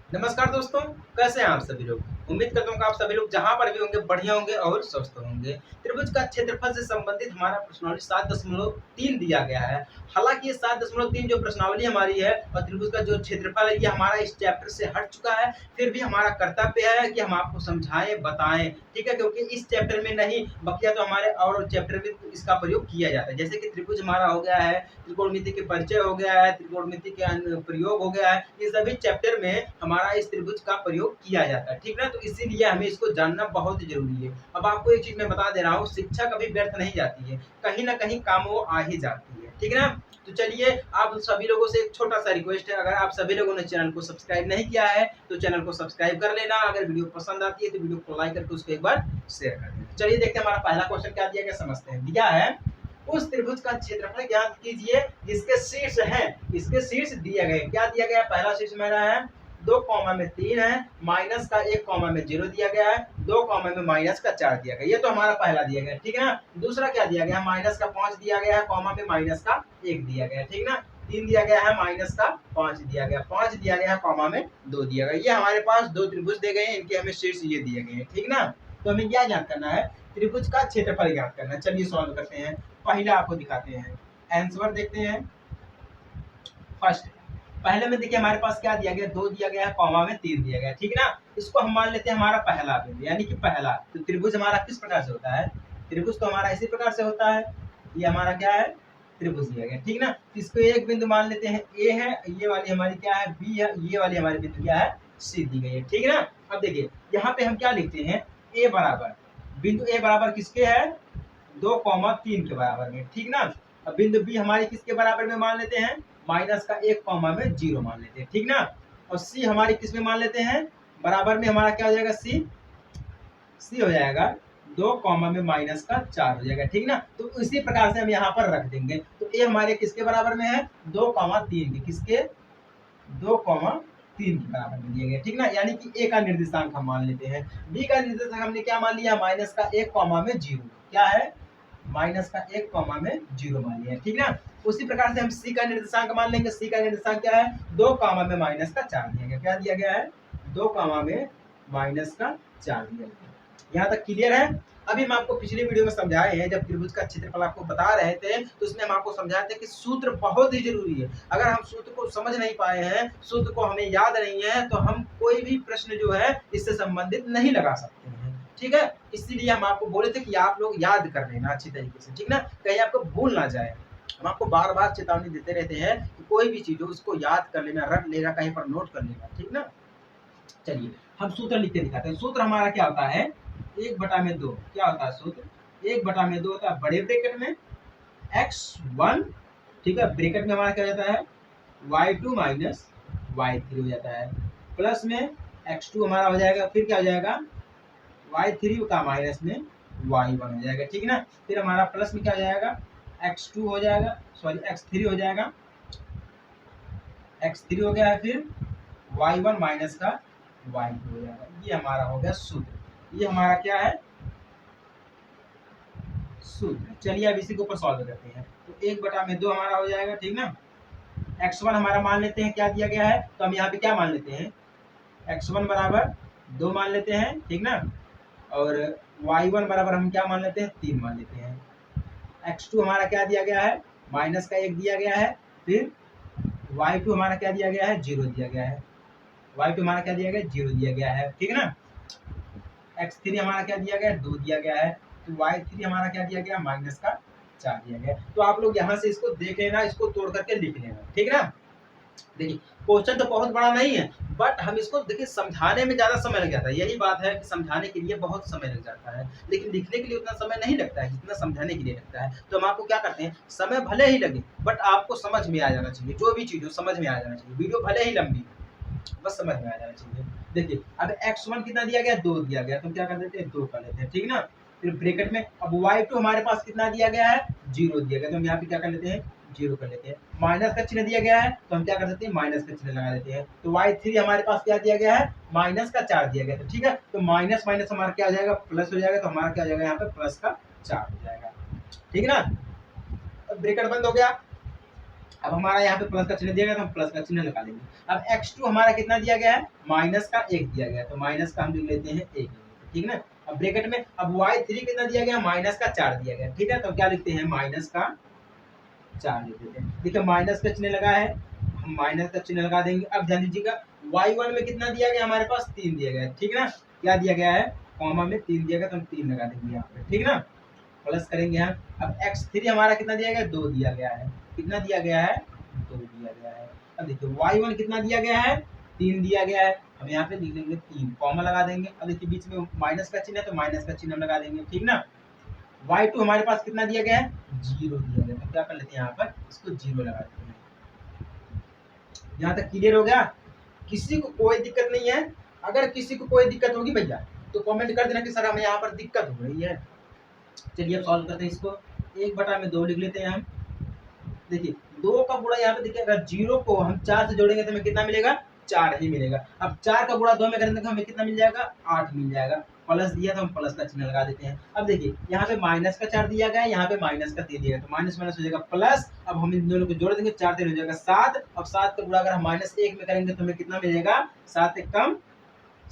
नमस्कार दोस्तों, कैसे हैं आप सभी लोग? उम्मीद करता हूँ कि आप सभी लोग जहाँ पर भी होंगे बढ़िया होंगे और स्वस्थ होंगे। त्रिभुज का क्षेत्रफल से संबंधित हमारा प्रश्नावली 7.3 दिया गया है। हालाँकि ये 7.3 जो प्रश्नावली हमारी है और त्रिभुज का जो क्षेत्रफल है ये हमारा इस चैप्टर से हट चुका है। फिर भी हमारा कर्तव्य है कि हम आपको समझाएँ, बताएँ, ठीक है? क्योंकि इस चैप्टर में नहीं बकिया तो हमारे और चैप्टर में इसका प्रयोग किया जाता है। जैसे कि त्रिभुज हमारा हो गया है, त्रिकोणमिति के परिचय हो गया है, त्रिकोणमिति के प्रयोग हो गया है। इन सभी चैप्टर में हमारा इस त्रिभुज का प्रयोग किया जाता है, ठीक ना? तो इसीलिए हमें इसको जानना बहुत जरूरी है। अब आपको एक चीज मैं बता दे रहा हूँ, शिक्षा कभी व्यर्थ नहीं जाती है, कहीं ना कहीं काम वो आ ही जाती है, ठीक है ना? तो चलिए, आप सभी लोगों से एक छोटा सा रिक्वेस्ट है, अगर आप सभी लोगों ने चैनल को सब्सक्राइब नहीं किया है तो चैनल को सब्सक्राइब कर लेना। अगर वीडियो पसंद आती है तो वीडियो को लाइक करके उसको एक बार शेयर कर देना। चलिए देखते हैं हमारा पहला क्वेश्चन क्या दिया गया, समझते हैं। दिया है उस त्रिभुज का क्षेत्रफल ज्ञात कीजिए जिसके शीर्ष हैं, इसके शीर्ष दिए गए। क्या दिया गया? पहला शीर्ष मेरा है 2 कॉमा में 3 है, माइनस का 1 कॉमा में 0 दिया गया है, 2 कॉमा में माइनस का 4 दिया गया। ये तो हमारा पहला दिया गया, ठीक है ना? दूसरा क्या दिया गया? माइनस का 5 दिया गया है, कॉमा में माइनस का 1 दिया गया है, ठीक ना? 3 दिया गया है, माइनस का 5 दिया गया, 5 दिया गया है, कॉमा में 2 दिया गया। ये हमारे पास दो त्रिभुज दे गए हैं, इनके हमें शीर्ष ये दिए गए हैं, ठीक ना? तो हमें क्या ज्ञात करना है? त्रिभुज का क्षेत्रफल ज्ञात करना है। चलिए सॉल्व करते हैं। पहले आपको दिखाते हैं, आंसर देखते हैं। फर्स्ट पहले में देखिए हमारे पास क्या दिया गया, 2 दिया गया है, कॉमा में 3 दिया गया है, ठीक है ना? इसको हम मान लेते हैं हमारा पहला बिंदु, यानी कि पहला। तो त्रिभुज हमारा किस प्रकार से होता है? त्रिभुज तो हमारा इसी प्रकार से होता है। ये हमारा क्या है? त्रिभुज दिया गया, ठीक ना? इसको एक बिंदु मान लेते हैं, ए है, ये वाली हमारी क्या है? बी है, ये वाली हमारी बिंदु क्या है? सी दी गई है, ठीक है ना? अब देखिए यहाँ पे हम क्या लिखते हैं, ए बराबर, बिंदु ए बराबर किसके है? 2,3 के बराबर में, ठीक ना? अब बिंदु बी हमारी किसके बराबर में मान लेते हैं? माइनस का 1 कॉमा में 0 मान लेते हैं, ठीक ना? और सी हमारी किस में मान लेते हैं? बराबर में हमारा क्या हो जाएगा? सी हो जाएगा 2 कॉमा में माइनस का 4 हो जाएगा, ठीक ना? तो इसी प्रकार से हम यहाँ पर रख देंगे। तो ए हमारे किसके बराबर में है? 2,3 के, किसके? 2,3 के बराबर में दिए गए, ठीक ना? यानी कि ए का निर्देशांक हम मान लेते हैं। बी का निर्देशांक हमने क्या मान लिया? माइनस का 1 कॉमा में 0। क्या है? माइनस का 1 कॉमा में 0 मान लिया, ठीक ना? उसी प्रकार से हम सी का निर्देशांक मान लेंगे। सी का निर्देशांक क्या है? 2 कॉमा में माइनस का 4 दिया गया। क्या दिया गया है? 2 कॉमा में माइनस का 4 दिया गया। यहाँ तक क्लियर है? अभी हम आपको पिछले वीडियो में समझाए हैं, जब त्रिभुज का क्षेत्रफल आपको बता रहे थे तो उसमें हम आपको समझाए थे कि सूत्र बहुत ही जरूरी है। अगर हम सूत्र को समझ नहीं पाए हैं, सूत्र को हमें याद नहीं है, तो हम कोई भी प्रश्न जो है इससे संबंधित नहीं लगा सकते हैं, ठीक है? इसीलिए हम आपको बोले थे कि आप लोग याद कर लेना अच्छी तरीके से, ठीक ना? कहीं आपको भूल ना जाए। हम आपको बार बार चेतावनी देते रहते हैं कि कोई भी चीज हो उसको याद कर लेना, रट लेना, कहीं पर नोट कर लेना, ठीक ना? चलिए हम सूत्र लिख के दिखाते हैं। सूत्र हमारा क्या होता है? 1/2 क्या होता है सूत्र? 1/2 होता है बड़े ब्रैकेट में x1, ठीक है? ब्रैकेट में हमारा क्या हो जाता है? y2 माइनस y3 हो जाता है, प्लस में x2 हमारा हो जाएगा, फिर क्या हो जाएगा? y3 का माइनस में y1 हो जाएगा, ठीक है ना? फिर हमारा प्लस में क्या हो जाएगा? x2 हो जाएगा, सॉरी x3 हो जाएगा, x3 हो गया है, फिर y1 माइनस का y2 हो जाएगा। ये हमारा हो गया सूत्र। ये हमारा क्या है? सूत्र। चलिए अब इसी के ऊपर सॉल्व करते हैं। तो 1/2 हमारा हो जाएगा, ठीक ना? x1 हमारा मान लेते हैं क्या दिया गया है, तो हम यहाँ पे क्या मान लेते हैं? x1 बराबर 2 मान लेते हैं, ठीक ना? और y1 बराबर हम क्या मान लेते हैं? 3 मान लेते हैं। x2 हमारा क्या दिया गया है? माइनस का 1 दिया गया है, फिर y2 हमारा क्या दिया गया है? 0 दिया गया है। y2 हमारा क्या दिया गया है? 0 दिया गया है, ठीक है ना? x3 हमारा क्या दिया गया है? 2 दिया गया है। तो y3 हमारा क्या दिया गया? माइनस का 4 दिया गया। तो आप लोग यहाँ से इसको देख लेना, इसको तोड़ करके लिख लेना, ठीक है ना? देखिए क्वेश्चन तो बहुत बड़ा नहीं है, बट हम इसको देखिए समझाने में ज्यादा समय लग जाता है। यही बात है कि समझाने के लिए बहुत समय लग जाता है, लेकिन लिखने के लिए उतना समय नहीं लगता है जितना समझाने के लिए लगता है। तो हम आपको क्या करते हैं, समय भले ही लगे बट आपको समझ में आ जाना चाहिए। जो भी चीज हो समझ में आ जाना चाहिए। वीडियो भले ही लंबी बस समझ में आ जाना चाहिए। देखिए अब x1 कितना दिया गया? 2 दिया गया, तो हम क्या कर देते हैं? 2 कर लेते हैं, ठीक है ना? फिर ब्रैकेट में अब y2 हमारे पास कितना दिया गया है? 0 दिया गया, तो हम यहाँ पे क्या कर लेते हैं? 0 कर लेते हैं। माइनस का चिन्ह दिया गया है, तो हम क्या कर देते हैं? माइनस का चिन्ह लगा देते हैं। तो y3 हमारे पास क्या दिया गया है? माइनस का 4 दिया गया, तो ठीक है। तो माइनस माइनस हमारा क्या हो जाएगा? प्लस हो जाएगा, तो हमारा क्या हो जाएगा? यहाँ पे प्लस का 4 हो जाएगा, ठीक है ना? अब ब्रैकेट बंद हो गया। अब हमारा यहाँ पे प्लस का चिन्ह दिया गया तो हम प्लस का चिन्ह लगा लेंगे। अब x2 हमारा कितना दिया गया है, माइनस का 1 दिया गया है, तो माइनस का हम लिख लेते हैं 1, ठीक ना। अब ब्रैकेट में अब y3 कितना दिया गया, माइनस का 4 दिया गया, ठीक है। तो क्या लिखते हैं, माइनस का 4 लिख देते हैं। देखिए माइनस का चिन्ह लगा है, हम माइनस का चिन्ह लगा देंगे। अब ध्यान दीजिएगा y1 में कितना दिया गया, हमारे पास 3 दिया गया है, ठीक ना। क्या दिया गया है, कॉमा में 3 दिया गया, तो हम 3 लगा देंगे यहाँ पे, ठीक ना। प्लस करेंगे हम। अब x3 हमारा कितना दिया गया, 2 दिया गया है, कितना दिया गया है, 2 दिया गया है। अब देखिए y1 कितना दिया गया है, 3 दिया गया है, हम यहाँ पे लिख लेंगे 3, कॉमा लगा देंगे। अब देखिए बीच में माइनस का चिन्ह है, तो माइनस का चिन्ह लगा देंगे, ठीक ना। y2 हमारे पास कितना दिया गया है, 0 दिया गया, तो क्या कर लेते हैं यहाँ पर, इसको 0 लगा देते हैं। यहाँ तक क्लियर हो गया, किसी को कोई दिक्कत नहीं है। अगर किसी को कोई दिक्कत होगी भैया तो कमेंट कर देना कि सर हमें यहाँ पर दिक्कत हो रही है। चलिए अब सॉल्व करते हैं इसको। 1/2 लिख लेते हैं हम। देखिए 2 का गुणा यहाँ पे देखिए, अगर 0 को हम 4 से जोड़ेंगे तो हमें कितना मिलेगा, 4 ही मिलेगा। अब 4 का गुणा 2 में करेंगे तो हमें कितना मिल जाएगा, 8 मिल जाएगा। प्लस दिया तो हम प्लस का चिन्ह लगा देते हैं। अब देखिए यहाँ पे माइनस का 4 दिया गया है, यहाँ पे माइनस का 3 दिया गया, तो माइनस माइनस हो जाएगा प्लस। अब हम इन दोनों को जोड़ देंगे, 4 3 हो जाएगा 7। अब 7 का गुणा अगर हम -1 में करेंगे तो हमें कितना मिलेगा, 7 एक कम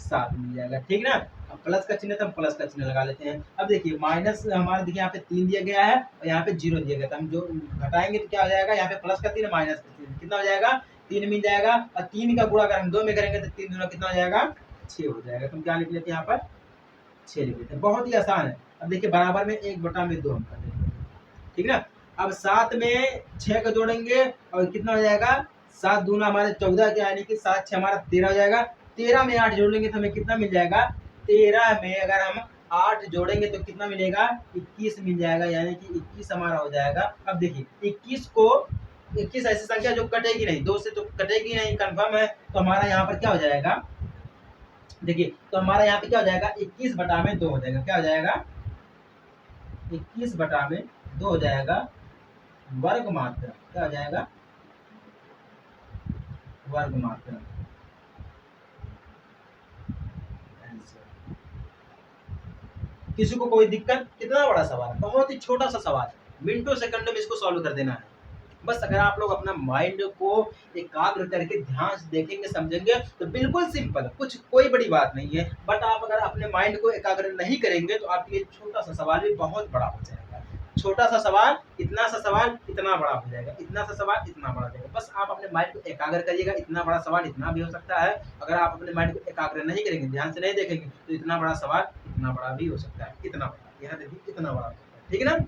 7 मिल जाएगा, ठीक ना। अब प्लस का चिन्ह, तो हम प्लस का चिन्ह लगा लेते हैं। अब देखिए माइनस हमारा देखिए यहाँ पे 3 दिया गया है और यहाँ पे 0 दिया गया, तो हम जो घटाएंगे तो क्या हो जाएगा, यहाँ पे प्लस का 3 माइनस का 3 कितना हो जाएगा, 3 मिल जाएगा। और 3 का गुणा अगर हम 2 में करेंगे तो 3 दूना कितना हो जाएगा, 6 हो जाएगा। तो हम क्या लिख लेते हैं यहाँ पर, 6 लिख लेते हैं, बहुत ही आसान है। अब देखिए बराबर में 1/2 हम कर देते हैं, ठीक ना। अब 7 में 6 को जोड़ेंगे और कितना हो जाएगा, 7 दूना हमारे 14 के, यानी कि 7 6 हमारा 13 हो जाएगा। 13 में 8 जोड़ेंगे तो हमें कितना मिल जाएगा, 13 में अगर हम 8 जोड़ेंगे तो कितना मिलेगा, 21 मिल जाएगा, यानी कि 21 हमारा हो जाएगा। अब देखिए 21 ऐसी संख्या जो कटेगी नहीं, 2 से तो कटेगी नहीं, कंफर्म है। तो हमारा यहाँ पर क्या हो जाएगा, देखिए तो हमारा यहाँ पे क्या हो जाएगा, 21/2 हो जाएगा। क्या हो जाएगा, 21/2 हो जाएगा वर्ग मात्रा। क्या हो जाएगा, वर्ग मात्रा। किसी को कोई दिक्कत, कितना बड़ा सवाल है, बहुत ही छोटा सा सवाल है, मिनटों सेकंडों में इसको सॉल्व कर देना है। बस अगर आप लोग अपना माइंड को एकाग्र करके ध्यान से देखेंगे समझेंगे तो बिल्कुल सिंपल, कुछ कोई बड़ी बात नहीं है। बट आप अगर अपने माइंड को एकाग्र नहीं करेंगे तो आपके लिए छोटा सा सवाल भी बहुत बड़ा हो जाएगा। छोटा सा सवाल, इतना सा सवाल इतना बड़ा हो जाएगा, इतना सा सवाल इतना बड़ा हो जाएगा। बस आप अपने माइंड को एकाग्र करिएगा, इतना बड़ा सवाल इतना भी हो सकता है। अगर आप अपने माइंड को एकाग्र नहीं करेंगे, ध्यान से नहीं देखेंगे, तो इतना बड़ा सवाल इतना बड़ा भी हो सकता है, इतना बड़ा, यहाँ देखिए इतना बड़ा हो सकता है, ठीक है ना।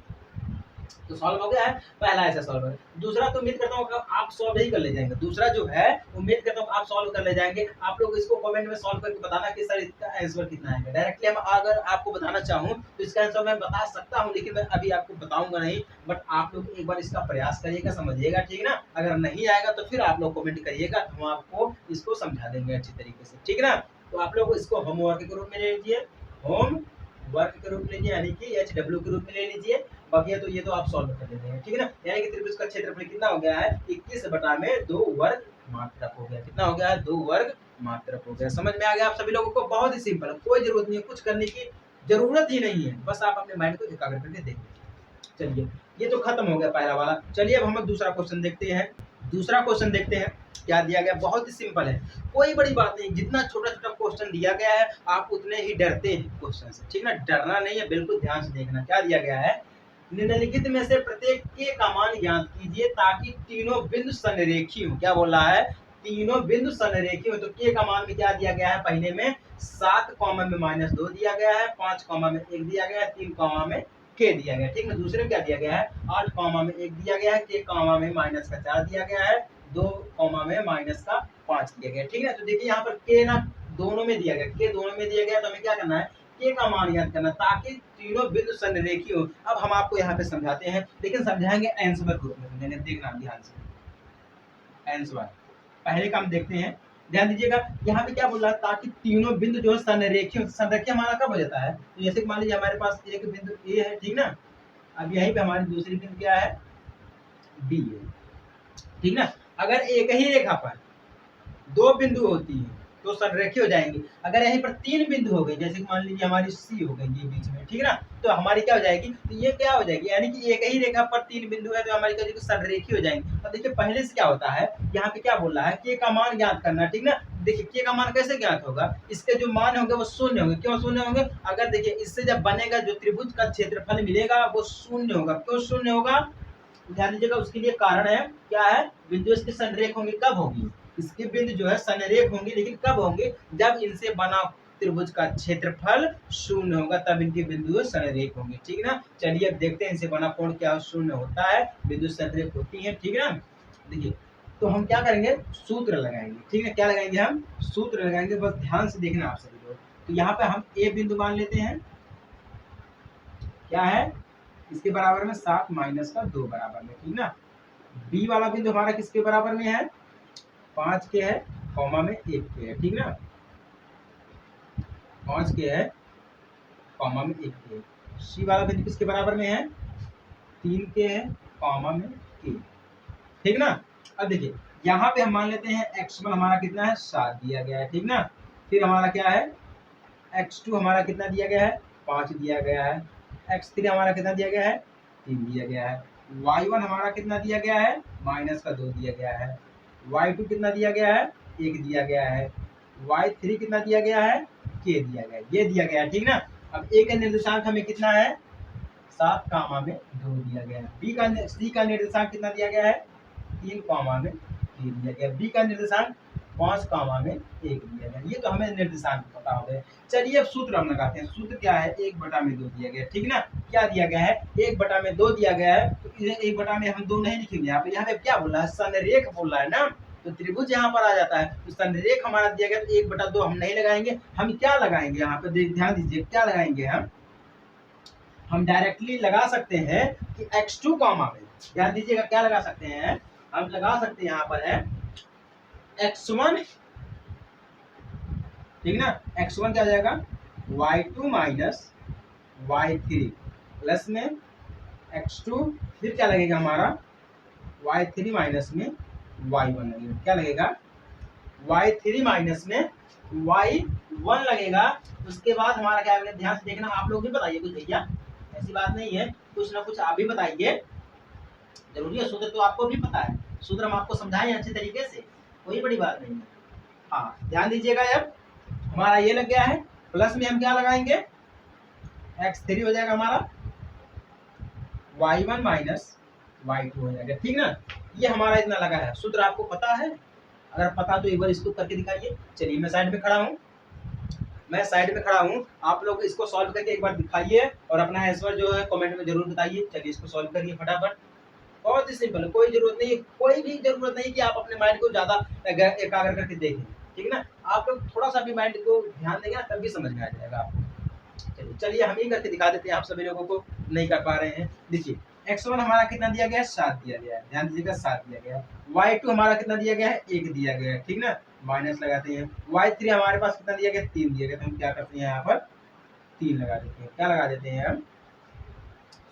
तो सॉल्व हो गया है पहला ऐसा सॉल्व है। दूसरा तो उम्मीद करता हूँ आप सॉल्व ही कर ले जाएंगे। दूसरा जो है उम्मीद करता हूँ आप सॉल्व कर ले जाएंगे। आप लोग इसको कमेंट में सॉल्व करके बताना कि सर इसका आंसर कितना आएगा। डायरेक्टली हम अगर आपको बताना चाहूँ तो इसका आंसर मैं बता सकता हूँ, लेकिन मैं अभी आपको बताऊंगा नहीं। बट आप लोग एक बार इसका प्रयास करिएगा, समझिएगा, ठीक है ना। अगर नहीं आएगा तो फिर आप लोग कमेंट करिएगा, हम आपको इसको समझा देंगे अच्छी तरीके से, ठीक है ना। तो आप लोग इसको होमवर्क के रूप में ले लीजिए, होम वर्क के रूप में लीजिए, यानी कि HW के रूप में ले लीजिए। बाकी है तो ये तो आप सॉल्व कर लेते हैं, ठीक है ना। यानी कि त्रिभुज का क्षेत्रफल कितना हो गया है, 21/2 वर्ग मात्रक हो गया। कितना हो गया है, 2 वर्ग मात्रक हो गया। समझ में आ गया आप सभी लोगों को, बहुत ही सिंपल है, कोई जरूरत नहीं है, कुछ करने की जरूरत ही नहीं है, बस आप अपने माइंड को एकाग्र करके देखिए। चलिए ये तो खत्म हो गया पहला वाला। चलिए अब हम दूसरा क्वेश्चन देखते हैं। दूसरा क्वेश्चन देखते हैं क्या दिया गया, बहुत ही सिंपल है, कोई बड़ी बात नहीं। जितना छोटा छोटा क्वेश्चन दिया गया है आप उतने ही डरते हैं क्वेश्चन से, ठीक ना। डरना नहीं है, बिल्कुल ध्यान से देखना। क्या दिया गया है, निम्नलिखित में से प्रत्येक के का मान ज्ञात कीजिए ताकि तीनों बिंदु संरेखी हो। क्या बोल रहा है, तीनों बिंदु संरेखी हो। तो के का मान में क्या दिया गया है, पहले में 7 कॉमा में -2 दिया गया है, 5 कॉमा में 1 दिया गया है, 3 कॉमा में के दिया गया है, ठीक है। दूसरे में क्या दिया गया है, 8 कॉमा में 1 दिया गया है, के कॉमा में -4 दिया गया है, 2 कॉमा में -5 दिया गया है, ठीक है। तो देखिए यहाँ पर के ना दोनों में दिया गया, के दोनों में दिया गया, तो हमें क्या करना है, के का मान याद करना ताकि तीनों बिंदु संरेखी हो। अब हम आपको यहाँ पे समझाते हैं, लेकिन समझाएंगे आंसर ग्रुप में, मैंने देखना ध्यान से। आंसर पहले का हम देखते हैं, ध्यान दीजिएगा। यहाँ पे क्या बोल रहा है, ताकि तीनों बिंदु जो है संरेखी हो। संरेखी हमारा कब हो जाता है, तो जैसे मान लीजिए हमारे पास एक बिंदु ए है, ठीक ना। अब यहीं पे हमारी दूसरी बिंदु क्या है, बी है, ठीक ना। अगर एक ही रेखा पर 2 बिंदु होती है तो संरेखी हो जाएंगे। अगर यहीं पर 3 बिंदु हो गए, जैसे कि मान लीजिए हमारी सी हो गई ये बीच में, ठीक है ना, तो हमारी क्या हो जाएगी, तो ये क्या हो जाएगी, यानी कि एक ही रेखा पर 3 बिंदु है तो हमारी क्या हो जाएगी, संरेखी हो जाएंगी। अब देखिए पहले से क्या होता है, यहाँ पे क्या बोल रहा है, के का मान ज्ञात करना, ठीक ना। देखिए के का मान कैसे ज्ञात होगा, इसके जो मान होंगे वो शून्य होंगे। क्यों शून्य होंगे, अगर देखिए इससे जब बनेगा जो त्रिभुज का क्षेत्रफल मिलेगा वो शून्य होगा। क्यों शून्य होगा, ध्यान दीजिएगा, उसके लिए कारण है, क्या है, बिंदु इसके संरेख होंगे, कब होगी, इसके बिंदु जो है संरेख होंगे, लेकिन कब होंगे, जब इनसे बना त्रिभुज का क्षेत्रफल शून्य होगा, तब इनके बिंदु संरेख होंगे, ठीक है ना। चलिए अब देखते हैं इनसे बना कोण क्या शून्य होता है, बिंदु संरेख होती है, ठीक है ना। देखिए तो हम क्या करेंगे, सूत्र लगाएंगे, ठीक है, क्या लगाएंगे, हम सूत्र लगाएंगे, बस ध्यान से देखना आप सभी लोग। तो यहाँ पे हम ए बिंदु मान लेते हैं, क्या है, इसके बराबर में 7 माइनस का 2 बराबर में, ठीक ना। बी वाला बिंदु हमारा किसके बराबर में है, 5 के है, कॉमा में 1 के है, ठीक ना, 5 के है, कॉमा में 1 के है। सी वाला बिंदु किसके बराबर में है, 3 के है, कॉमा में के, ठीक ना। अब देखिए यहाँ पे हम मान लेते हैं x1 हमारा कितना है, 7 दिया गया है, ठीक ना। फिर हमारा क्या है, x2 हमारा कितना दिया गया है, 5 दिया गया है, x3 हमारा कितना दिया गया है, 3 दिया गया है, y1 हमारा कितना दिया गया है, माइनस का 2 दिया गया है, y2 कितना दिया गया है, 1 दिया गया है, y3 कितना दिया गया है, k दिया गया है, ये दिया गया है, ठीक ना। अब a का निर्देशांक हमें कितना है, 7 कामा में 2 दिया गया है, c का निर्देशांक कितना दिया गया है, 3 कामा में 3 दिया गया, b का निर्देशांक 5 कामा में 1 दिया गया। ये तो हमें निर्देशांक पता हो गए। चलिए अब सूत्र हम लगाते हैं। सूत्र क्या है, 1/2 दिया गया है, ठीक ना। क्या दिया गया है, 1/2 दिया गया है, तो इसे 1/2 हम 2 नहीं लिखेंगे, यहाँ पे क्या बोल रहा है, संरेख बोल रहा है ना, तो त्रिभुज यहाँ पर आ जाता है, तो संरेख हमारा दिया गया, तो 1/2 हम नहीं लगाएंगे, हम क्या लगाएंगे, यहाँ पे ध्यान दीजिए, क्या लगाएंगे, हम डायरेक्टली लगा सकते हैं कि x2 कामा में, ध्यान दीजिएगा, क्या लगा सकते हैं, हम लगा सकते हैं यहाँ पर है x1, ठीक ना, x1 क्या हो जाएगा, y2 माइनस y3 प्लस में x2, फिर क्या लगेगा हमारा, y3 माइनस में y1 लगेगा, क्या लगेगा, y3 माइनस में y1 लगेगा। उसके बाद हमारा क्या लगेगा, ध्यान से देखना, आप लोग भी बताइए कुछ भैया, ऐसी बात नहीं है, कुछ ना कुछ आप भी बताइए, जरूरी है, सूत्र तो आपको भी पता है, सूत्र हम आपको समझाएं अच्छे तरीके से, कोई बड़ी बात नहीं है। हाँ ध्यान दीजिएगा, अब हमारा ये लग गया है, प्लस में हम क्या लगाएंगे, x3 हो जाएगा हमारा, y1 माइनस y2 हो जाएगा, ठीक ना। ये हमारा इतना लगा है, सूत्र आपको पता है, अगर पता तो एक बार इसको करके दिखाइए। चलिए मैं साइड में खड़ा हूँ, आप लोग इसको सॉल्व करके एक बार दिखाइए और अपना आंसर जो है कमेंट में जरूर बताइए। चलिए इसको सॉल्व करिए फटाफट, बहुत ही सिंपल है, कोई भी जरूरत नहीं कि आप अपने माइंड को ज्यादा एकाग्र करके देखें, ठीक है ना। आप लोग थोड़ा सा भी माइंड को ध्यान देंगे तब भी समझ में आ जाएगा आपको। चलिए हम ही करके दिखा देते हैं, आप सभी लोगों को नहीं कर पा रहे हैं। देखिए x1 हमारा कितना दिया गया है, 7 दिया गया है, ध्यान दीजिएगा, 7 दिया गया है। y2 हमारा कितना दिया गया है, 1 दिया गया है, ठीक ना, माइनस लगाते हैं। y3 हमारे पास कितना दिया गया, 3 दिया गया, तो हम क्या करते हैं, यहाँ पर 3 लगा देते हैं, क्या लगा देते हैं हम,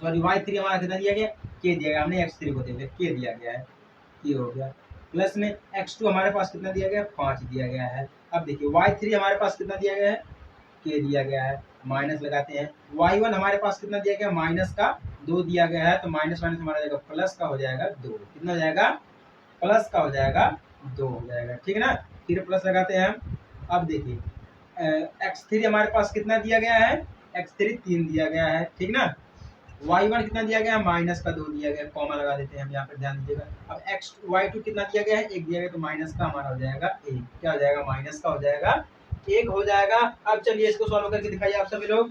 सॉरी y3 हमारा कितना दिया गया, k दिया गया, हमने x3 को दे दिया, k दिया गया है, ये हो गया। प्लस में x2 हमारे पास कितना दिया गया है, 5 दिया गया है। अब देखिए y3 हमारे पास कितना दिया गया है, k दिया गया है, माइनस लगाते हैं। y1 हमारे पास कितना दिया गया, माइनस का 2 दिया गया है, तो माइनस माइनस हमारा जाएगा प्लस का हो जाएगा 2, कितना हो जाएगा, प्लस का हो जाएगा 2 हो जाएगा, ठीक है ना। फिर प्लस लगाते हैं हम। अब देखिए x3 हमारे पास कितना दिया गया है, x3 3 दिया गया है, ठीक ना। y1 कितना दिया गया, माइनस का 2 दिया गया, कॉमा लगा देते हैं हम यहाँ पर, ध्यान दीजिएगा। अब y2 कितना दिया गया है, 1 दिया गया, तो माइनस का हमारा हो जाएगा 1, क्या हो जाएगा, माइनस का हो जाएगा 1 हो जाएगा। अब चलिए इसको सॉल्व करके दिखाइए आप सभी लोग,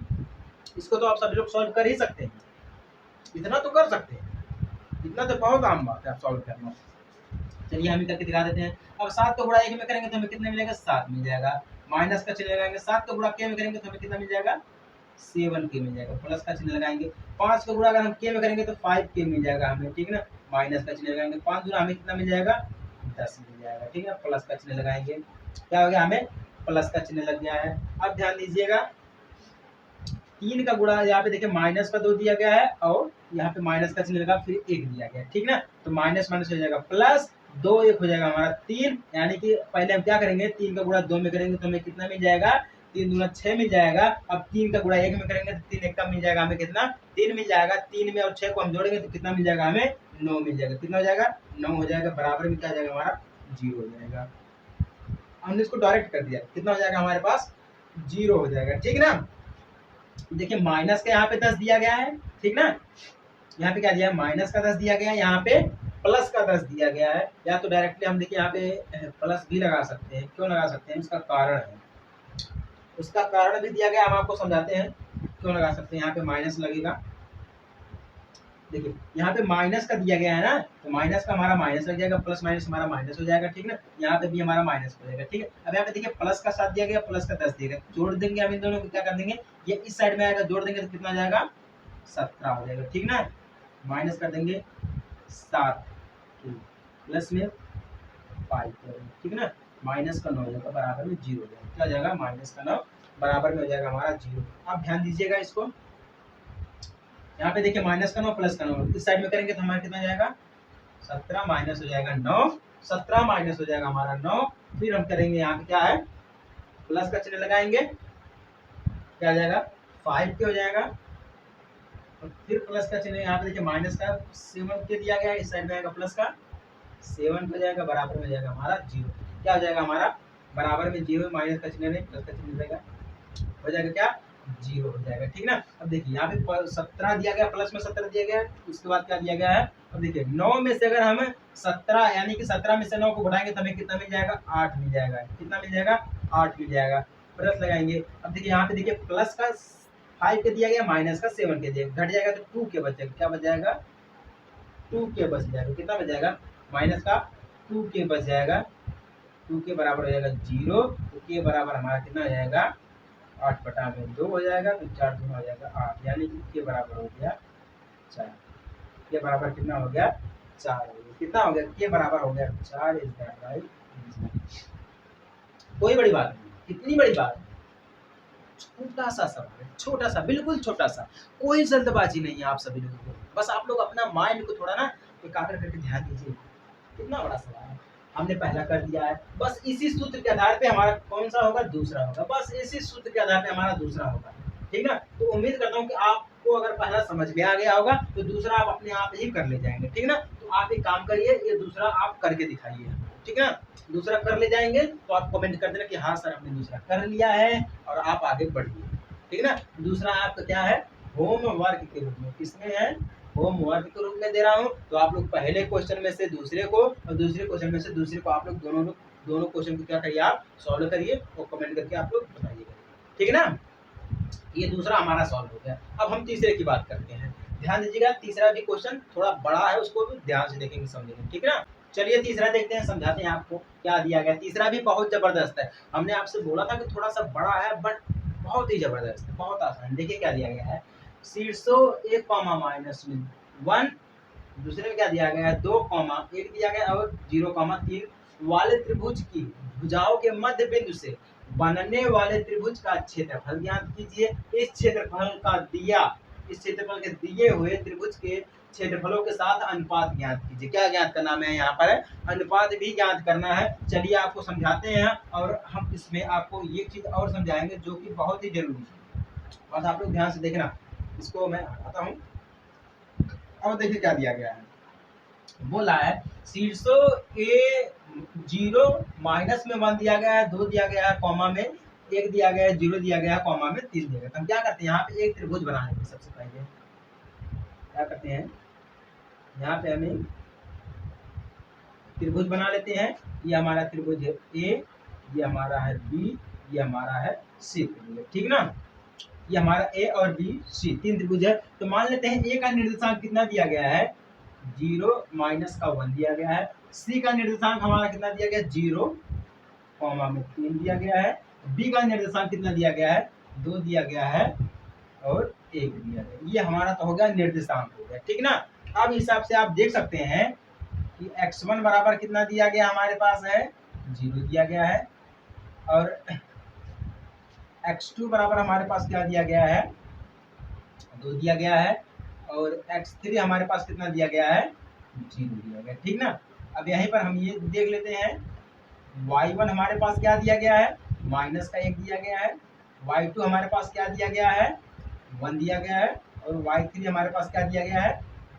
इसको तो आप सभी लोग सॉल्व कर ही सकते हैं, इतना तो कर सकते हैं, इतना तो बहुत आम बात है आप सॉल्व करना। चलिए हम ही करके दिखा देते हैं। अब 7 को गुणा 1 में करेंगे तो हमें कितना मिलेगा, 7 मिल जाएगा। माइनस का चिन्ह लगाएंगे, 7 को गुणा k में करेंगे तो हमें कितना मिल जाएगा, 7k मिल जाएगा। प्लस का चिन्ह लगाएंगे, 5 को गुणा अगर हम k में करेंगे तो 5k मिल जाएगा हमें, ठीक है ना। माइनस का चिन्ह लगाएंगे, 5 गुणा हमें कितना मिल जाएगा, 10 मिल जाएगा, ठीक है। प्लस का चिन्ह लगाएंगे, क्या हो गया, हमें प्लस का चिन्ह लग गया है। अब ध्यान दीजिएगा, 3 का गुणा, यहाँ पे देखिए माइनस का 2 दिया गया है और यहाँ पे माइनस का चिन्ह लगा, फिर 1 दिया गया, ठीक ना। तो माइनस माइनस हो जाएगा प्लस, 2 1 हो जाएगा हमारा 3, यानी कि पहले हम क्या करेंगे, 3 का गुणा 2 में करेंगे तो हमें कितना मिल जाएगा, 3 दूना 6 मिल जाएगा। अब 3 का गुणा 1 में करेंगे तो 3 1 का मिल जाएगा हमें कितना, 3 मिल जाएगा। 3 में और 6 को हम जोड़ेंगे तो कितना मिल जाएगा हमें, 9 मिल जाएगा। कितना हो जाएगा, 9 हो जाएगा। बराबर में क्या हो जाएगा हमारा, 0 हो जाएगा। हमने इसको डायरेक्ट कर दिया, कितना हो जाएगा हमारे पास, 0 हो जाएगा। ठीक ना, देखिए माइनस का यहाँ पे 10 दिया गया है, ठीक ना, यहाँ पे क्या दिया है, माइनस का 10 दिया गया है, यहाँ पे प्लस का 10 दिया गया है। या तो डायरेक्टली हम देखिए यहाँ पे प्लस भी लगा सकते हैं। क्यों लगा सकते हैं, उसका कारण है, उसका कारण भी दिया गया, हम आपको समझाते हैं क्यों लगा सकते हैं। यहाँ पे माइनस लगेगा, देखिए यहाँ पे माइनस का दिया गया है ना, तो माइनस का हमारा माइनस लग जाएगा, प्लस माइनस हमारा माइनस हो जाएगा। ठीक ना, यहाँ पे भी हमारा माइनस हो जाएगा। ठीक है, अब यहाँ पे देखिए प्लस का 7 दिया गया, प्लस का 10 दिया गया, जोड़ देंगे हम इन दोनों को, क्या कर देंगे, ये इस साइड में आएगा, जोड़ देंगे तो कितना हो जाएगा, 17 हो जाएगा। ठीक ना, माइनस कर देंगे 7, प्लस में 5, ठीक है ना, माइनस का 9 हो जाएगा, बराबर में 0 हो जाएगा। क्या हो जाएगा, माइनस का 9 बराबर में हो जाएगा हमारा 0। आप ध्यान दीजिएगा इसको, यहाँ पे देखिए माइनस का 9 प्लस का 9, इस साइड में करेंगे तो हमारा कितना जाएगा, 17 माइनस हो जाएगा 9, 17 माइनस हो जाएगा हमारा 9। फिर हम करेंगे यहाँ पे क्या है, प्लस का चिन्ह लगाएंगे, क्या आ जाएगा, 5 के हो जाएगा। और फिर प्लस का चिन्ह यहाँ पे देखिए माइनस का 7 के दिया गया है, इस साइड में आएगा प्लस का 7 हो जाएगा, बराबर में जाएगा हमारा 0। क्या हो जाएगा हमारा, बराबर में 0, माइनस का चिन्ह नहीं प्लस का चिन्ह रहेगा, हो जाएगा क्या, 0 हो जाएगा। ठीक ना, अब देखिए यहाँ पे 17 दिया गया, प्लस में 17 दिया गया, उसके बाद क्या दिया गया है, अब देखिए 9 में से अगर हम 17 यानी कि 17 में से 9 को घटाएंगे तो हमें कितना मिल जाएगा, 8 मिल जाएगा। कितना मिल जाएगा, 8 मिल जाएगा। प्लस लगाएंगे, अब देखिए यहाँ पे देखिए प्लस का 5 के दिया गया, माइनस का 7 के दिया, घट जाएगा तो 2 के बच जाएगा। क्या बच जाएगा, 2 के बच जाएगा। कितना बच जाएगा, माइनस का 2 के बच जाएगा, 2 के बराबर हो जाएगा 0, तो के बराबर हमारा कितना हो जाएगा, 8/2 हो जाएगा, तो 4 दूना हो जाएगा 8, यानी कि के बराबर हो गया 4। के बराबर कितना हो गया, 4 हो गया। कितना हो गया, के बराबर हो गया 4, इज दैट राइट। कोई बड़ी बात नहीं, कितनी बड़ी बात, छोटा सा सवाल है, छोटा सा, बिल्कुल छोटा सा, कोई जल्दबाजी नहीं है आप सभी लोगों को, बस आप लोग अपना माइंड को थोड़ा ना एकाग्र करके ध्यान दीजिए। कितना बड़ा सवाल है, हमने पहला कर दिया है, बस इसी सूत्र के आधार पे हमारा कौन सा होगा, दूसरा होगा, बस इसी सूत्र के आधार पे हमारा दूसरा होगा। ठीक ना, तो उम्मीद करता हूँ कि आपको अगर पहला समझ में आ गया होगा तो दूसरा आप अपने आप ही कर ले जाएंगे। ठीक ना, तो आप एक काम करिए, ये दूसरा आप करके दिखाइए। ठीक है, दूसरा कर ले जाएंगे तो आप कमेंट कर देना कि हाँ सर हमने दूसरा कर लिया है, और आप आगे बढ़िए। ठीक है ना, दूसरा आपका क्या है, होमवर्क के रूप में, किसमें है, होमवर्क के रूप में दे रहा हूँ। तो आप लोग पहले क्वेश्चन में से दूसरे को और दूसरे क्वेश्चन में से दूसरे को, आप लोग दोनों क्वेश्चन को क्या करिए, आप सॉल्व करिए और कमेंट करके आप लोग बताइएगा। ठीक है ना, ये दूसरा हमारा सॉल्व हो गया। अब हम तीसरे की बात करते हैं, ध्यान दीजिएगा, तीसरा भी क्वेश्चन थोड़ा बड़ा है, उसको भी ध्यान से देखेंगे समझेंगे। ठीक है ना, चलिए तीसरा देखते हैं, समझाते हैं आपको क्या दिया गया। तीसरा भी बहुत जबरदस्त है, हमने आपसे बोला था कि थोड़ा सा बड़ा है बट बहुत ही जबरदस्त है, बहुत आसान। देखिए क्या दिया गया है, शीर्षो 1 माइनस में 1, दूसरे में क्या दिया गया है, 2 1 दिया गया और 0 3 वाले त्रिभुज की भुजाओं के मध्य बिंदु से बनने वाले त्रिभुज का क्षेत्रफल ज्ञात कीजिए। इस क्षेत्रफल के दिए हुए त्रिभुज के क्षेत्रफलों के साथ अनुपात ज्ञात कीजिए। क्या ज्ञात करना है, यहाँ पर अनुपात भी ज्ञात करना है। चलिए आपको समझाते हैं, और हम इसमें आपको ये चीज और समझाएंगे जो कि बहुत ही जरूरी है, बस आप लोग ध्यान से देखना। इसको मैं हटाता हूँ, और देखिए क्या दिया गया है, बोला है शीर्षो ए 0 माइनस में 1 दिया गया है, 2 दिया गया है कॉमा में, 1 दिया गया है, 0 दिया गया है कॉमा में, 3 दिया गया। तो हम क्या करते हैं, यहाँ पे एक त्रिभुज बना लेंगे। सबसे पहले क्या करते हैं, यहाँ पे हमें त्रिभुज बना लेते हैं। ये हमारा त्रिभुज है ए, ये हमारा है बी, ये हमारा है सी। ठीक ना, ये हमारा ए और बी सी 3 त्रिभुज है। तो मान लेते हैं ए का निर्देशांक कितना दिया गया है, 0 माइनस का 1 दिया गया है। सी का निर्देशांक हमारा कितना दिया गया है, 0 कॉमा में 3 दिया गया है। बी का निर्देशांक कितना दिया गया है, 2 दिया गया है और 1 दिया गया। ये हमारा तो हो गया निर्देशांक हो गया। ठीक ना, अब हिसाब से आप देख सकते हैं कि x1 बराबर कितना दिया गया हमारे पास है, 0 दिया गया है, और x2 बराबर हमारे पास क्या दिया गया है, 2 दिया गया है, और x3 हमारे पास कितना दिया गया है, 0 दिया गया। ठीक ना, अब यहीं पर हम ये देख लेते हैं, y1 हमारे पास क्या दिया गया है, माइनस का 1 दिया गया है, y2 हमारे पास क्या दिया गया है, 1 दिया गया है, और y3 हमारे पास क्या दिया गया है,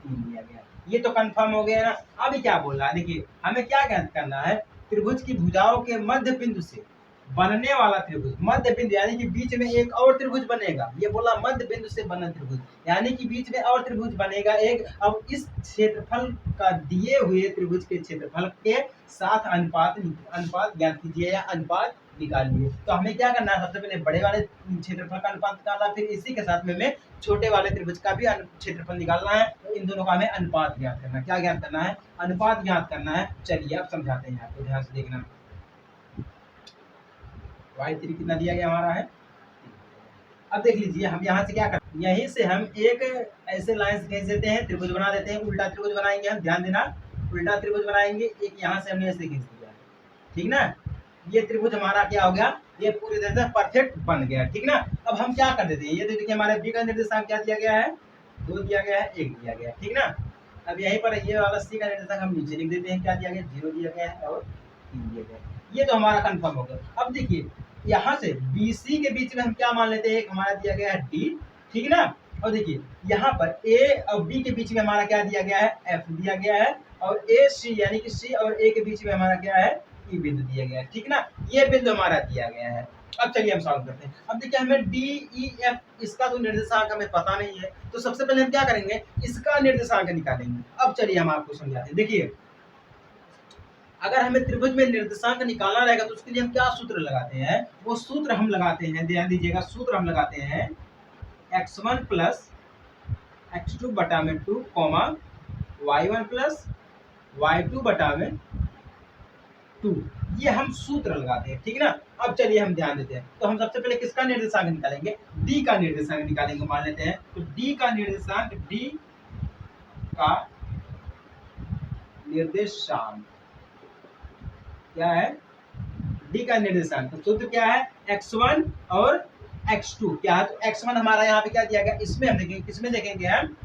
3 दिया गया है। ये तो कंफर्म हो गया ना। अभी क्या बोल रहा है, देखिए हमें क्या ज्ञात करना है, त्रिभुज की भुजाओं के मध्य बिंदु से बनने वाला त्रिभुज, मध्य बिंदु यानी कि बीच में एक और त्रिभुज बनेगा, ये बोला मध्य बिंदु से बना त्रिभुज, यानी कि बीच में और त्रिभुज बनेगा एक। अब इस क्षेत्रफल का दिए हुए त्रिभुज के क्षेत्रफल के साथ अनुपात अनुपात ज्ञात कीजिए या अनुपात निकालिए। तो हमें क्या करना है, सबसे पहले बड़े वाले क्षेत्रफल का अनुपात निकालना, फिर इसी के साथ में छोटे वाले त्रिभुज का भी क्षेत्रफल निकालना है। तो इन दोनों का हमें अनुपात ज्ञात करना है। क्या ज्ञात करना है, अनुपात ज्ञात करना है। चलिए अब समझाते हैं आपको, ध्यान से देखना। y3 कितना दिया गया हमारा है, अब देख लीजिए हम यहाँ से क्या करते हैं, यहीं से हम एक ऐसे लाइन से खींच देते हैं, त्रिभुज बना देते हैं, उल्टा त्रिभुज बनाएंगे हम, ध्यान देना, उल्टा त्रिभुज बनाएंगे। एक यहाँ से हमने ऐसे खींच दिया, ठीक ना, ये त्रिभुज हमारा क्या हो गया, ये पूरी तरह से परफेक्ट बन गया, ठीक ना। अब हम क्या कर देते हैं, ये देखिए हमारे बी का निर्देशांक क्या दिया गया है, 2 दिया गया है, 1 दिया गया है, ठीक ना। अब यहीं पर ये वाला सी का निर्देशांक हम नीचे लिख देते हैं, क्या दिया गया, 0 दिया गया है और 3 दिया गया है। ये तो हमारा कंफर्म हो गया। अब देखिए यहाँ से BC के बीच में हम क्या मान लेते हैं, एक हमारा दिया गया है D, ठीक ना। और देखिए यहाँ पर A और B के बीच में हमारा क्या दिया गया है, F दिया गया है, और AC यानी कि C और A के बीच में हमारा क्या है, E बिंदु दिया गया है, ठीक ना। ये बिंदु हमारा दिया गया है। अब चलिए हम सॉल्व करते हैं। अब देखिए हमें DEF इसका तो निर्देशांक हमें पता नहीं है, तो सबसे पहले हम क्या करेंगे, इसका निर्देशांक निकालेंगे। अब चलिए हम आपको समझाते हैं। देखिए अगर हमें त्रिभुज में निर्देशांक निकालना रहेगा तो उसके लिए हम क्या सूत्र लगाते हैं, वो सूत्र हम लगाते हैं, ध्यान दीजिएगा, सूत्र हम लगाते हैं x1 प्लस x2 बटा में 2 कॉमा y1 प्लस y2 बटा में 2, ये हम सूत्र लगाते हैं, ठीक ना। अब चलिए हम ध्यान देते हैं, तो हम सबसे पहले किसका निर्देशांक निकालेंगे, डी का निर्देशांक निकालेंगे, मान लेते हैं। तो डी का निर्देशांक, डी का निर्देशांक क्या है, डी का निर्देशांक, तो सूत्र क्या है, x1 और x2 क्या है, तो x1 हमारा यहाँ पे क्या दिया गया, इसमें हम देखेंगे, किसमें देखेंगे हम,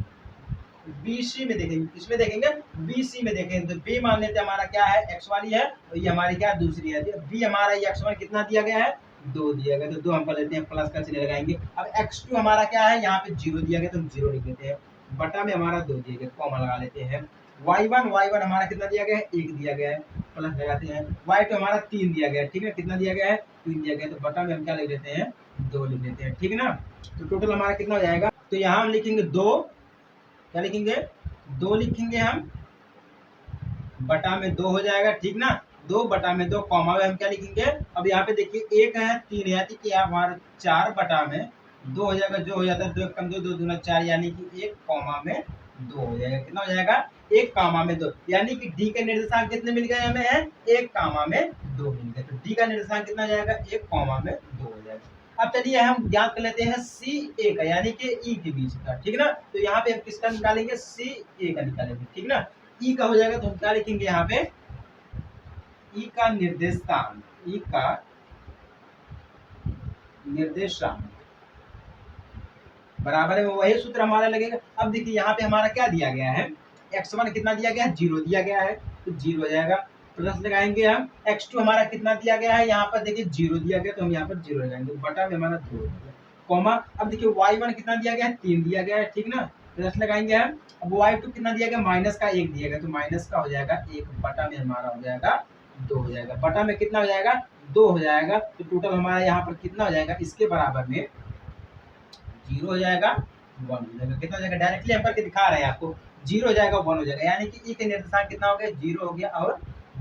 BC में देखेंगे, किसमें देखेंगे, BC में देखेंगे। तो B मान लेते हैं हमारा क्या है, x वाली है, और ये हमारी क्या दूसरी है, B हमारा ये x1 कितना दिया गया है, 2 दिया गया, तो 2 हम कर लेते हैं, प्लस का चिन्ह लगाएंगे। अब x2 हमारा क्या है, यहाँ पे 0 दिया गया, तो हम 0 लिख लेते हैं, बटा में हमारा 2 दिया गया, कॉमा लगा लेते हैं। y1 हमारा कितना दिया गया है, 1 दिया गया है, प्लस लगाते हैं। y2 हमारा 3 दिया गया है, ठीक है, कितना दिया गया है, 3 दिया गया है, तो बटा में हम क्या लिख लेते हैं, 2 लिख लेते हैं, ठीक है ना। तो टोटल हमारा कितना हो जाएगा, तो यहाँ हम लिखेंगे 2, क्या लिखेंगे, 2 लिखेंगे हम, बटा में 2 हो जाएगा, ठीक ना। 2 बटा में 2 कॉमा में हम क्या लिखेंगे, अब यहाँ पे देखिए 1 है, 3 है, ठीक है, हमारा 4 बटा में 2 हो जाएगा, जो हो जाता है 2 कम 2 2 दूना 4, यानी कि 1 कॉमा में 2 हो जाएगा, कितना हो जाएगा, 1 कामा में 2, यानी कि डी के निर्देशांक कितने मिल गए हमें, है 1 कामा में 2 मिल गए। तो डी का निर्देशांक कितना हो जाएगा, 1 कामा में 2 हो जाएगा। अब चलिए हम ज्ञात कर लेते हैं सी ए का, यानी कि ई के बीच का, ठीक ना। तो यहाँ पे हम किसका निकालेंगे, सी ए का निकालेंगे, ठीक ना। ई का हो जाएगा तो हम क्या लिखेंगे यहाँ पे, ई का निर्देशांक, ई का निर्देशांक बराबर है, वही सूत्र हमारा लगेगा। अब देखिए यहाँ पे हमारा क्या दिया गया है, x1 कितना दिया गया है, 0 दिया गया है, तो 0 हो जाएगा, प्लस लगाएंगे हम। x2 हमारा कितना दिया गया है, यहाँ पर देखिए 0 दिया गया, तो हम यहाँ पर 0 लगाएंगे, बटा में हमारा 2 कॉमा। अब देखिए y1 कितना दिया गया है, 3 दिया गया है, ठीक ना, प्लस लगाएंगे हम। अब y2 कितना दिया गया, माइनस का 1 दिया गया, तो माइनस का हो जाएगा 1, बटा में हमारा हो जाएगा 2 हो जाएगा, बटा में कितना हो जाएगा, 2 हो जाएगा। तो टोटल हमारा यहाँ पर कितना हो जाएगा, इसके बराबर में 0 हो जाएगा, 1 हो जाएगा, कितना हो जाएगा, डायरेक्टली हम करके दिखा रहे हैं आपको, 0 हो जाएगा, 1 हो जाएगा, यानी कि ई के निर्देशांक कितना हो गया, 0 हो गया और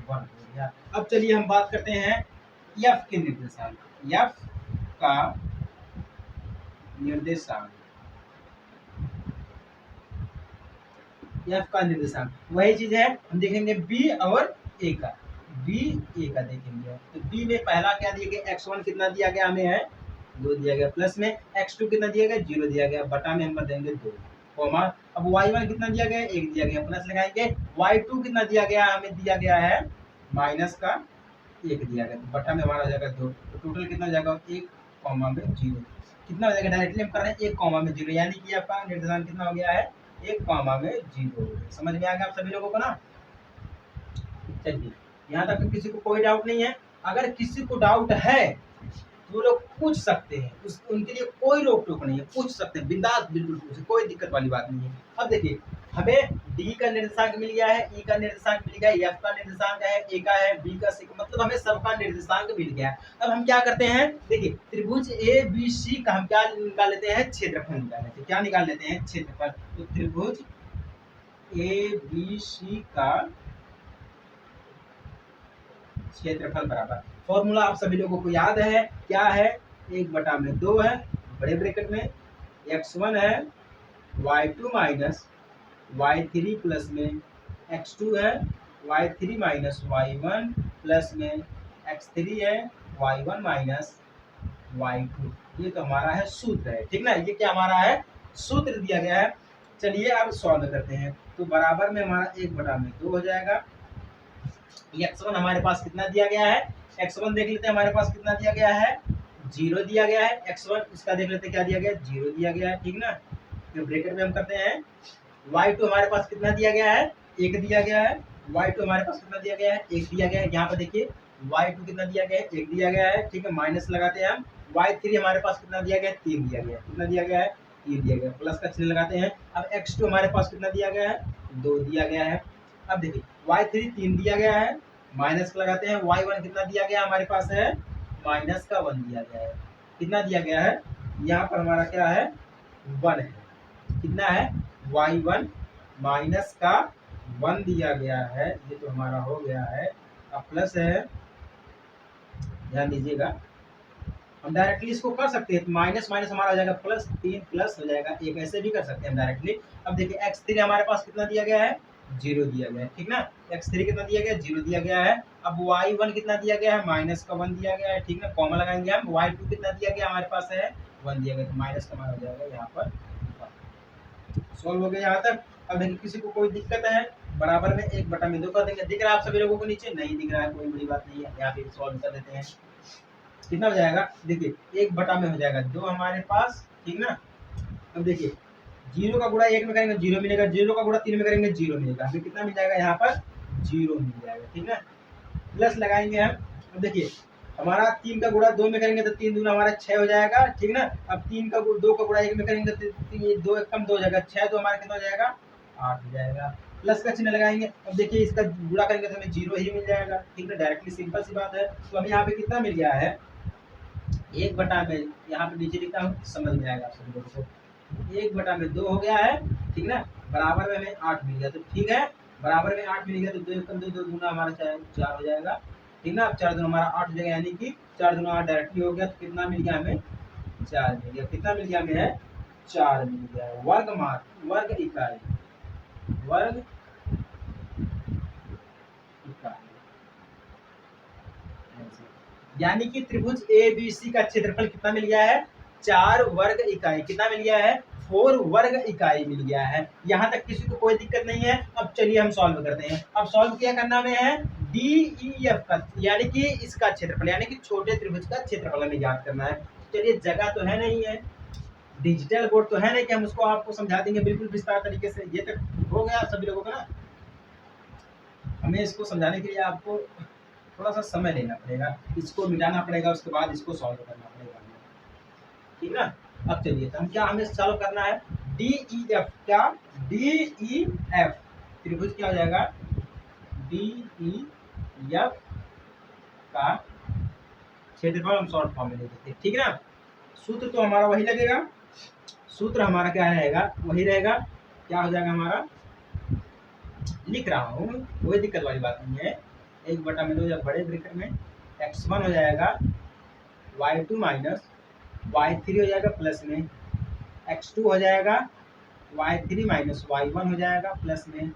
1 हो गया। अब चलिए हम बात करते हैं एफ के निर्देशांक, एफ का निर्देशांक, एफ का निर्देशांक वही चीज है, हम देखेंगे बी और ए का, बी ए का देखेंगे। तो बी में पहला क्या दिया गया, x1 कितना दिया गया हमें है, 2 दिया गया, प्लस में x2 कितना दिया गया, 0 दिया गया, बटा में हम कर देंगे 2 कॉमा। अब y1 कितना दिया गया, 1 दिया गया, प्लस लगाएंगे। y2 कितना दिया गया, हमें दिया गया है माइनस का 1 दिया गया, तो बटा में हमारा हो जाएगा 2, तो टोटल कितना हो जाएगा, 1 कॉमा में 0, कितना हो जाएगा, डायरेक्टली हम कर रहे हैं 1 कॉमा में 0, यानी कि आपका निर्देशांक कितना हो गया है, 1 कॉमा में 0। समझ में आ गया आप सभी लोगों को ना। चलिए, यहाँ तक किसी को कोई डाउट नहीं है। अगर किसी को डाउट है तो वो लोग पूछ सकते हैं, उनके लिए कोई रोक टोक नहीं है, पूछ सकते हैं बिंदास, बिल्कुल पूछे, कोई दिक्कत वाली बात नहीं है। अब देखिए, हमें डी का निर्देशांक मिल गया है, ई का निर्देशांक मिल गया है, एफ का निर्देशांक है, ए का है, बी का, सी का, मतलब हमें सबका निर्देशांक मिल गया है। अब हम क्या करते हैं, देखिए त्रिभुज ए बी सी का हम क्या निकाल लेते हैं, क्षेत्रफल निकाल लेते हैं। क्या निकाल लेते हैं, क्षेत्रफल। तो त्रिभुज ए बी सी का क्षेत्रफल बराबर, फॉर्मूला आप सभी लोगों को याद है, क्या है, 1/2 है, बड़े ब्रैकेट में x1 है, y2 माइनस y3 प्लस में x2 है, y3 माइनस y1 प्लस में x3 है, y1 माइनस y2। ये तो हमारा है सूत्र है, ठीक ना, ये क्या हमारा है, सूत्र दिया गया है। चलिए अब सॉल्व करते हैं। तो बराबर में हमारा 1/2 हो जाएगा। x1 हमारे पास कितना दिया गया है, x1 देख लेते हैं, हमारे पास कितना दिया गया है, 0 दिया गया है। x1 इसका देख लेते हैं, क्या दिया गया है, 0 दिया गया है, ठीक ना। तो ब्रैकेट में हम करते हैं, y2 हमारे पास कितना दिया गया है, 1 दिया गया है। y2 हमारे पास कितना दिया गया है, 1 दिया गया है। यहाँ पर देखिए y2 कितना दिया गया है, 1 दिया गया है, ठीक है, माइनस लगाते हैं हम। y3 हमारे पास कितना दिया गया है, 3 दिया गया है। कितना दिया गया है, 3 दिया गया है, प्लस का चिन्ह लगाते हैं। अब x2 हमारे पास कितना दिया गया है, 2 दिया गया है। अब देखिए y3 3 दिया गया है, माइनस लगाते हैं। y1 कितना दिया गया हमारे पास है, माइनस का 1 दिया गया है। कितना दिया गया है, यहाँ पर हमारा क्या है, 1 है। कितना है, y1 माइनस का 1 दिया गया है, ये तो हमारा हो गया है। अब प्लस है, ध्यान दीजिएगा, हम डायरेक्टली इसको कर सकते हैं, माइनस माइनस हमारा हो जाएगा प्लस, 3 प्लस हो जाएगा 1, ऐसे भी कर सकते हैं हम डायरेक्टली। अब देखिए x3 हमारे पास कितना दिया गया है, 0 दिया गया है, ठीक ना। x3 कितना दिया गया है, 0 दिया गया है। अब y1 कितना दिया गया है, माइनस का 1 दिया गया है, ठीक ना, कॉमा लगाएंगे हम। y2 कितना दिया गया हमारे पास है, 1 दिया गया, तो माइनस का मान हो जाएगा यहाँ पर। सॉल्व हो गया यहाँ तक। अब देखिए किसी को कोई दिक्कत है, बराबर में 1/2 कर देंगे। दिख रहा है आप सभी लोगों को, नीचे नहीं दिख रहा है, कोई बड़ी बात नहीं है, यहाँ पे सॉल्व कर देते हैं। कितना हो जाएगा, देखिए 1 में हो जाएगा 2 हमारे पास, ठीक ना। अब देखिए 0 का गुणा 1 में करेंगे 0 मिलेगा, 0 का गुणा 3 में करेंगे 0 मिलेगा, हमें कितना मिल जाएगा यहाँ पर, 0 मिल जाएगा, ठीक है। प्लस लगाएंगे हम। अब देखिए हमारा 3 का गुणा 2 में करेंगे तो 3 दूना हमारा 6 हो जाएगा, ठीक ना। अब 2 का गुणा 1 में करेंगे तो 2 1 कम 2 हो जाएगा, 6 तो हमारा कितना हो जाएगा, 8 हो जाएगा। प्लस का चिन्ह लगाएंगे। अब देखिए इसका गुणा करेंगे तो हमें 0 ही मिल जाएगा, ठीक है, डायरेक्टली सिंपल सी बात है। तो हमें यहाँ पे कितना मिल गया है, 1/2, यहाँ पे नीचे लिखता हूँ, समझ में आएगा आप सभी लोगों को। 1/2 हो गया है, ठीक ना। बराबर में हमें 8 मिल गया, तो ठीक है, बराबर में 8 मिल गया तो 2 कम 2 2 दूना हमारा 4 हो जाएगा, ठीक ना। अब 4 दूना हमारा 8 हो जाएगा, यानी कि 4 दूना 8 डायरेक्टली हो गया, तो कितना मिल गया हमें, 4 मिल गया। कितना मिल गया हमें, 4 मिल गया। वर्ग मात्र, वर्ग इकाई, वर्ग इकाई, यानी कि त्रिभुज ए बी सी का क्षेत्रफल कितना मिल गया है, 4 वर्ग इकाई। कितना मिल गया है, 4 वर्ग इकाई मिल गया है। यहाँ तक किसी को कोई दिक्कत नहीं है। अब चलिए हम सॉल्व करते हैं। अब सॉल्व क्या करना में है, डी ई एफ का, यानी कि इसका क्षेत्रफल, यानी कि छोटे त्रिभुज का क्षेत्रफल हमें ज्ञात करना है। चलिए जगह तो है नहीं है, डिजिटल बोर्ड तो है नहीं कि हम उसको आपको समझा देंगे बिल्कुल विस्तार तरीके से। ये तक हो गया सभी लोगों का ना। हमें इसको समझाने के लिए आपको थोड़ा सा समय लेना पड़ेगा, इसको मिटाना पड़ेगा, उसके बाद इसको सॉल्व करना पड़ेगा, ठीक ना। अब चलिए, तो हम क्या, हमें सॉल्व करना है डी ई एफ, क्या, डी ई एफ त्रिभुज क्या हो जाएगा, डी ई एफ का क्षेत्रफल हम शॉर्ट फॉर्म में ले लेते हैं, ठीक है ना। सूत्र तो हमारा वही लगेगा, सूत्र हमारा क्या रहेगा, वही रहेगा। क्या हो जाएगा हमारा, लिख रहा हूँ, कोई दिक्कत वाली बात नहीं है। 1/2 या बड़े ब्रैकेट में x1 हो जाएगा, y2 माइनस y3 हो जाएगा, प्लस में x2 हो जाएगा, y3 माइनस y1 हो जाएगा, प्लस में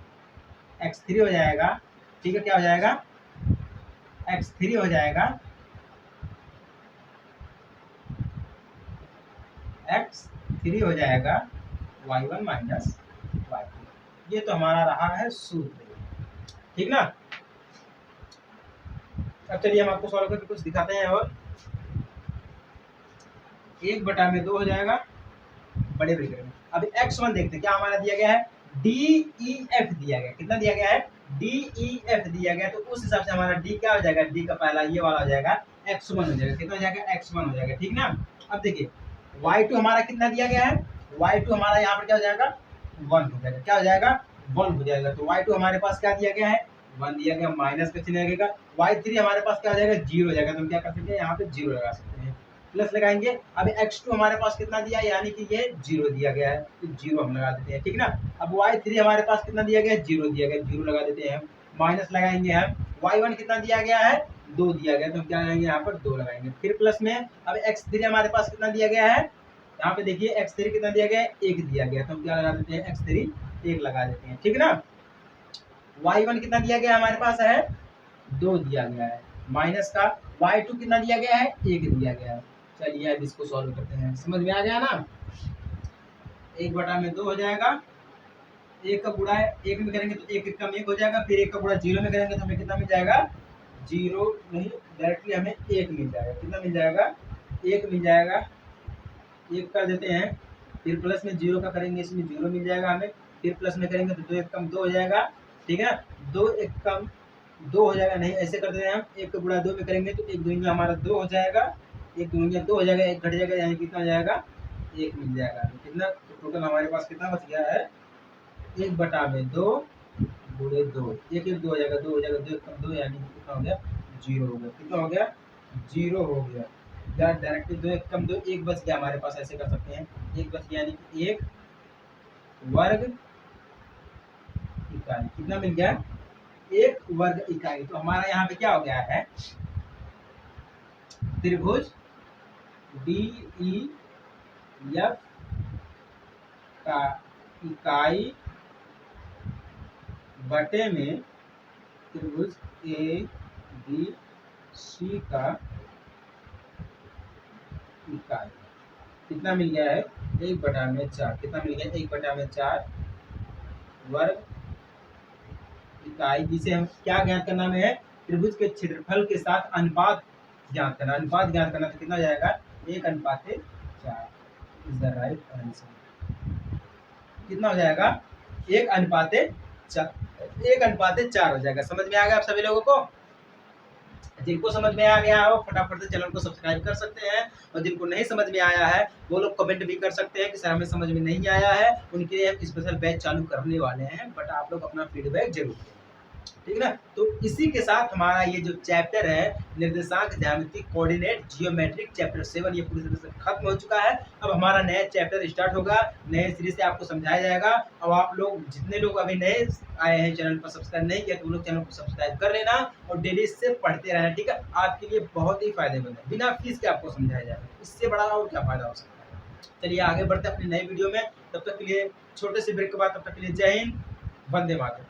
x3 हो जाएगा, ठीक है। क्या हो जाएगा, x3 हो जाएगा, x3 हो जाएगा y1 माइनस y2। ये तो हमारा रहा है सूत्र, ठीक ना। अब चलिए हम आपको सॉल्व करके कुछ दिखाते हैं। और 1/2 हो जाएगा बड़े ब्रैकेट में। अब x1 देखते हैं, क्या हमारा दिया गया है, डी ई एफ दिया गया, कितना दिया गया है, डी ई एफ दिया गया, तो उस हिसाब से हमारा डी क्या हो जाएगा, डी का पहला ये वाला हो जाएगा x1 हो जाएगा। कितना हो जाएगा, x1 हो जाएगा, ठीक ना। अब देखिए y2 हमारा कितना दिया गया है, y2 हमारा यहाँ पर क्या हो जाएगा, 1 हो जाएगा। क्या हो जाएगा, 1 हो जाएगा। तो y2 हमारे पास क्या दिया गया है, 1 दिया गया, माइनस का चिन्ह लगेगा। y3 हमारे पास क्या हो जाएगा, 0 हो जाएगा। तो हम क्या कर सकते हैं, यहाँ पे 0 लगा सकते हैं, प्लस लगाएंगे। अब x2 हमारे पास कितना दिया है, यानी कि ये 0 दिया गया है, तो 0 हम लगा देते हैं, ठीक ना। अब y3 हमारे पास कितना दिया गया है, 0 दिया गया, 0 लगा देते हैं। माइनस लगाएंगे हम, y1 कितना दिया गया है, 2 दिया गया, तो हम क्या लगाएंगे, यहाँ पर 2 लगाएंगे। फिर प्लस में अब x3 हमारे पास कितना दिया गया है, यहाँ पे देखिए x3 कितना दिया गया है, 1 दिया गया, तो हम क्या लगा देते हैं, x3 1 लगा देते हैं, ठीक ना। y1 कितना दिया गया हमारे पास है, 2 दिया गया है, माइनस का y2 कितना दिया गया है, 1 दिया गया है। चलिए अब इसको सॉल्व करते हैं, समझ में आ गया ना। 1/2 हो जाएगा, 1 का गुणा 1 में करेंगे तो 1 कम 1 हो जाएगा, फिर 1 का गुणा 0 में करेंगे तो हमें कितना मिल जाएगा, 0 नहीं, डायरेक्टली हमें 1 मिल जाएगा। कितना मिल जाएगा, 1 मिल जाएगा, 1 कर देते हैं। फिर प्लस में 0 का करेंगे, इसमें 0 मिल जाएगा हमें। फिर प्लस में करेंगे तो 2 1 कम 2 हो जाएगा, ठीक है। 2 1 कम 2 हो जाएगा, नहीं ऐसे कर देते हैं हम, 1 का गुणा 2 में करेंगे तो 1 दूनी हमारा 2 हो जाएगा, 1 दूनी 2 हो जाएगा, 1 घट जाएगा, यानी कितना हो जाएगा, 1 मिल जाएगा। तो कितना, तो टोटल हमारे पास कितना बच गया है, 1/2 गुणे 2, 1 1 2 हो जाएगा, 2 हो जाएगा, 2 कम 2 यानी कितना हो गया, 0 हो गया। कितना हो गया, 0 हो गया। या डायरेक्टली 2 1 कम 2, 1 बच गया हमारे पास, ऐसे कर सकते हैं, 1 बच गया, यानी कि 1 वर्ग इकाई। कितना मिल गया, 1 वर्ग इकाई। तो हमारा यहाँ पे क्या हो गया है, त्रिभुज डी ई एफ का इकाई बटे में त्रिभुज ए बी सी का इकाई कितना मिल गया है, 1/4। कितना मिल गया, 1/4 वर्ग इकाई, जिसे हम क्या ज्ञात करना में है, त्रिभुज के क्षेत्रफल के साथ अनुपात ज्ञात करना। अनुपात ज्ञात करना तो कितना हो जाएगा, 1/4 इज द राइट आंसर। कितना हो जाएगा, 1/4, 1/4 हो जाएगा। समझ में आ गया आप सभी लोगों को। जिनको समझ में आ गया हो फटाफट से चैनल को सब्सक्राइब कर सकते हैं, और जिनको नहीं समझ में आया है वो लोग कमेंट भी कर सकते हैं कि सर हमें समझ में नहीं आया है। उनके लिए हम स्पेशल बैच चालू करने वाले हैं, बट आप लोग अपना फीडबैक जरूर दें, ठीक ना। तो इसी के साथ हमारा ये जो चैप्टर है निर्देशांक ज्यामिति कोऑर्डिनेट जियोमेट्रिक चैप्टर 7 ये पूरी तरह से खत्म हो चुका है। अब हमारा नया चैप्टर स्टार्ट होगा, नए सिरे से आपको समझाया जाएगा। अब आप लोग जितने लोग अभी नए आए हैं चैनल पर सब्सक्राइब नहीं किया तो वो लोग चैनल को सब्सक्राइब कर लेना और डेली इससे पढ़ते रहना, ठीक है। आपके लिए बहुत ही फायदेमंद है, बिना फीस के आपको समझाया जाएगा, इससे बड़ा और क्या फायदा हो सकता है। चलिए आगे बढ़ते हैं अपनी नई वीडियो में, तब तक के लिए छोटे से ब्रेक के बाद, तब तक के लिए जय हिंद, वंदे मातरम।